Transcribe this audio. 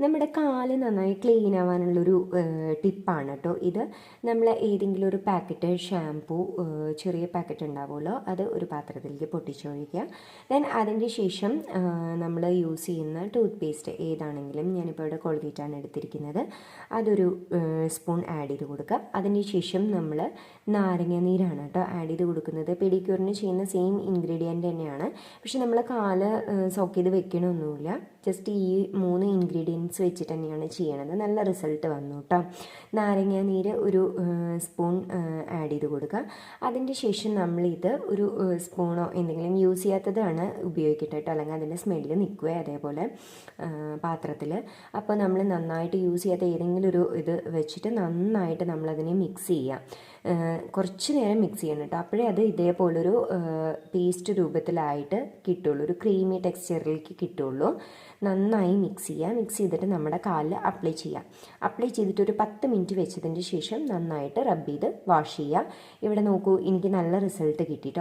നമ്മുടെ കാല് നന്നായി ക്ലീൻ ആവാനുള്ളൊരു ടിപ്പാണ് കേട്ടോ ഇത്. നമ്മൾ ഏതെങ്കിലും ഒരു പാക്കറ്റ് ഷാംപൂ, ചെറിയ പാക്കറ്റ് ഉണ്ടാവുമല്ലോ, അത് ഒരു പാത്രത്തിലേക്ക് പൊട്ടിച്ചൊഴിക്കുക. ദെൻ അതിൻ്റെ ശേഷം നമ്മൾ യൂസ് ചെയ്യുന്ന ടൂത്ത് പേസ്റ്റ് ഏതാണെങ്കിലും, ഞാനിപ്പോൾ ഇവിടെ കോൾഗേറ്റാണ് എടുത്തിരിക്കുന്നത്, അതൊരു സ്പൂൺ ആഡ് ചെയ്ത് കൊടുക്കുക. അതിന് ശേഷം നമ്മൾ നാരങ്ങ നീരാണ് കേട്ടോ ആഡ് ചെയ്ത് കൊടുക്കുന്നത്. പെഡിക്യൂറിന് ചെയ്യുന്ന സെയിം ഇൻഗ്രീഡിയൻ്റ് തന്നെയാണ്, പക്ഷെ നമ്മൾ കാല് സോക്ക് ചെയ്ത് വെക്കണമൊന്നുമില്ല. ജസ്റ്റ് ഈ 3 ഇൻഗ്രീഡിയൻസ് വെച്ചിട്ട് തന്നെയാണ് ചെയ്യണത്. നല്ല റിസൾട്ട് വന്നു കേട്ടോ. നാരങ്ങ നീര് ഒരു സ്പൂൺ ആഡ് ചെയ്ത് കൊടുക്കുക. അതിൻ്റെ ശേഷം നമ്മളിത് ഒരു സ്പൂണോ എന്തെങ്കിലും യൂസ് ചെയ്യാത്തതാണ് ഉപയോഗിക്കട്ടെ കേട്ടോ, അല്ലെങ്കിൽ അതിൻ്റെ സ്മെല്ല് നിൽക്കുക അതേപോലെ പാത്രത്തിൽ. അപ്പോൾ നമ്മൾ നന്നായിട്ട് യൂസ് ചെയ്യാത്ത ഏതെങ്കിലും ഒരു ഇത് വെച്ചിട്ട് നന്നായിട്ട് നമ്മളതിനെ മിക്സ് ചെയ്യാം. കുറച്ച് നേരം മിക്സ് ചെയ്യണം കേട്ടോ, അപ്പോഴേ അത് ഇതേപോലൊരു പേസ്റ്റ് രൂപത്തിലായിട്ട് കിട്ടുള്ളൂ, ഒരു ക്രീമി ടെക്സ്ചറിലേക്ക് കിട്ടുള്ളൂ. നന്നായി മിക്സ് ചെയ്യുക. മിക്സ് ചെയ്തിട്ട് നമ്മുടെ കാലിൽ അപ്ലൈ ചെയ്യുക. അപ്ലൈ ചെയ്തിട്ട് ഒരു 10 മിനിറ്റ് വെച്ചതിന് ശേഷം നന്നായിട്ട് റബ്ബ് ചെയ്ത് വാഷ് ചെയ്യുക. ഇവിടെ നോക്കൂ, എനിക്ക് നല്ല റിസൾട്ട് കിട്ടിയിട്ടോ.